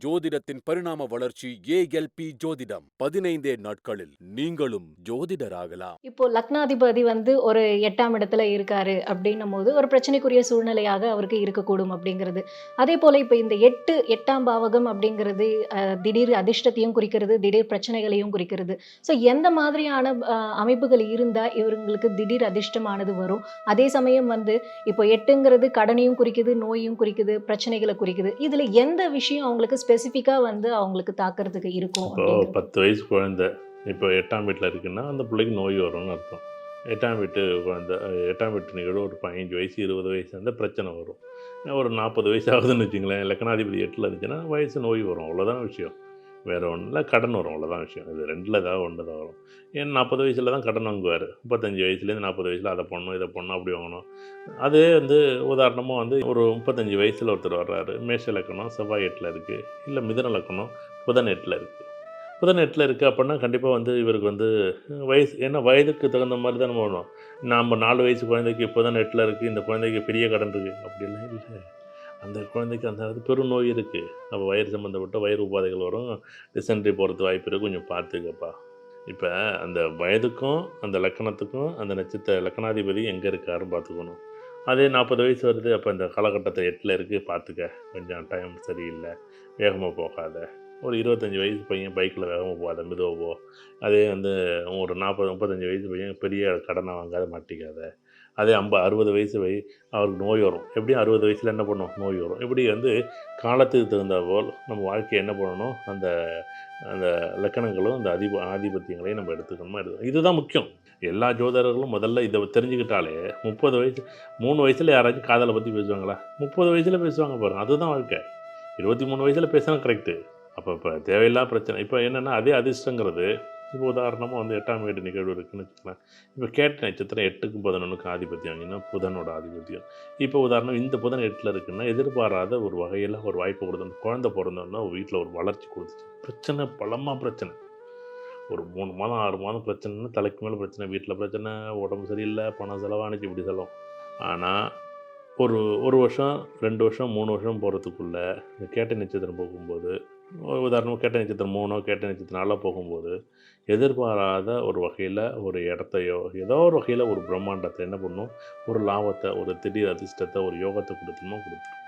ஜோதிடத்தின் பரிணாம வளர்ச்சி ஏஎல்பி ஜோதிடம் 15 நாட்களில் நீங்களும் ஜோதிடராகலாம். இப்போ லக்னாதிபதி ஒரு 8ஆம் இடத்துல இருக்காரு அப்படின்னும் போது, ஒரு பிரச்சனைக்குரிய சூழ்நிலையாக அவருக்கு இருக்கக்கூடும் அப்படிங்கிறது. அதேபோல இப்ப இந்த 8ஆம் பாவகம் அப்படிங்கிறது திடீர் அதிர்ஷ்டத்தையும் குறிக்கிறது, திடீர் பிரச்சனைகளையும் குறிக்கிறது. ஸோ எந்த மாதிரியான அமைப்புகள் இருந்தா இவங்களுக்கு திடீர் அதிர்ஷ்டமானது வரும்? அதே சமயம் இப்போ 8ங்கிறது கடனையும் குறிக்குது, நோயையும் குறிக்குது, பிரச்சனைகள குறிக்குது. இதுல எந்த விஷயம் அவங்களுக்கு ஸ்பெசிஃபிக்கா அவங்களுக்கு தாக்குறதுக்கு இருக்கும் இப்போ அப்படிங்கிறது? 10 வயசு குழந்தை இப்போ 8ஆம் வீட்ல இருக்குன்னா, அந்த பிள்ளைக்கு நோய் வரும்னு அர்த்தம். 8ஆம் வீட்டு குழந்தை 8ஆம் வீட்டு நிகழ்வு ஒரு 15 வயசு, 20 வயசு அந்த பிரச்சனை வரும். ஒரு 40 வயசு ஆகுதுன்னு வச்சுங்களேன், லக்னாதிபதி 8ல இருந்துச்சுன்னா, வயசு நோய் வரும். அவ்வளோதான் விஷயம். வேறு ஒன்றும் இல்லை, கடன் வரும். அவ்வளோதான் விஷயம். இது 2ல ஏதாவது 1 தான் வரும். ஏன்னா 40 வயசுல தான் கடன் வாங்குவார். 35 வயசுலேருந்து 40 வயசில அதை பண்ணணும், இதை பண்ணணும், அப்படி வாங்கணும். அதே உதாரணமாக ஒரு 35 வயசில் ஒருத்தர் வர்றாரு. மேஷ லக்கணம், செவ்வாய் 8ல இருக்குது. இல்லை மிதுன லக்கணம், புதன் 8ல இருக்குது. புதன் 8ல இருக்குது அப்படின்னா கண்டிப்பாக இவருக்கு வயசு ஏன்னா வயதுக்கு தகுந்த மாதிரி தான் நம்ம பண்ணுவோம். நம்ம 4 வயசு குழந்தைக்கு புதன் 8ல இருக்குது, இந்த குழந்தைக்கு பெரிய கடன் இருக்குது அப்படிலாம் இல்லை. அந்த குழந்தைக்கு அந்த பெருநோய் இருக்குது. அப்போ வயிறு சம்மந்தப்பட்ட வயிறு உபாதைகள் வரும். டிசென்ட்ரி போகிறதுக்கு வாய்ப்பு இருக்குது. கொஞ்சம் பார்த்துக்கப்பா. இப்போ அந்த வயதுக்கும் அந்த லக்கணத்துக்கும் அந்த லக்கணாதிபதி எங்கே இருக்காருன்னு பார்த்துக்கணும். அதே 40 வயசு வருது, அப்போ இந்த காலகட்டத்தில் 8ல இருக்குது, பார்த்துக்க. கொஞ்சம் டைம் சரியில்லை, வேகமாக போகாத. ஒரு 25 வயசு பையன் பைக்கில் வேகமாக போகாத, மெதுவாக போ. அதே ஒரு 40 35 வயசு பையன் பெரிய கடனை வாங்காத, மாட்டிக்காத. அதே 60 வயசு அவருக்கு நோய் வரும். எப்படியும் 60 வயசில் என்ன பண்ணும், நோய் வரும். இப்படி காலத்துக்கு தகுந்த போல் நம்ம வாழ்க்கையை என்ன பண்ணணும், அந்த அந்த லக்கணங்களும் அந்த ஆதிபத்தியங்களையும் நம்ம எடுத்துக்கணுமா இதுதான் முக்கியம். எல்லா ஜோதிடர்களும் முதல்ல இதை தெரிஞ்சுக்கிட்டாலே 30 வயசு 3 வயசில் யாராச்சும் காதலை பற்றி பேசுவாங்களா? 30 வயசில் பேசுவாங்க பாருங்கள். அதுதான் வாழ்க்கை. 23 வயசில் பேசினா கரெக்டு. இப்போ தேவையில்லாத பிரச்சனை. இப்போ என்னென்னா அதே அதிர்ஷ்டங்கிறது இப்போ உதாரணமாக 8ஆம் வீடு நிகழ்வு இருக்குதுன்னு வச்சுக்கலாம். இப்போ கேட்ட நட்சத்திரம் 8க்கும் 11க்கும் ஆதிபத்தியம் வாங்கினா புதனோட ஆதிபத்தியம். இப்போ உதாரணம் இந்த புதன் 8ல் இருக்குன்னா எதிர்பாராத ஒரு வகையில் ஒரு வாய்ப்பு கொடுத்து குழந்தை பிறந்தோன்னா வீட்டில் ஒரு வளர்ச்சி கொடுத்துச்சு. பிரச்சனை பலமாக பிரச்சனை. ஒரு 3 மாதம் 6 மாதம் பிரச்சனைன்னா தலைக்கு மேலே பிரச்சனை. வீட்டில் பிரச்சனை, உடம்பு சரியில்லை, பணம் செலவானிச்சு, இப்படி செலவும். ஆனால் ஒரு வருஷம் 2 வருஷம் 3 வருஷம் போகிறதுக்குள்ளே இந்த கேட்ட நட்சத்திரம் போகும்போது, உதாரணமாக கேட்ட நட்சத்திரம் 3 கேட்ட நட்சத்திரம் 4 போகும்போது எதிர்பாராத ஒரு வகையில் ஒரு இடத்தையோ ஏதோ ஒரு வகையில் ஒரு பிரம்மாண்டத்தை என்ன பண்ணும், ஒரு லாபத்தை, ஒரு திடீர் அதிர்ஷ்டத்தை, ஒரு யோகத்தை கொடுத்துருமோ கொடுத்துரும்.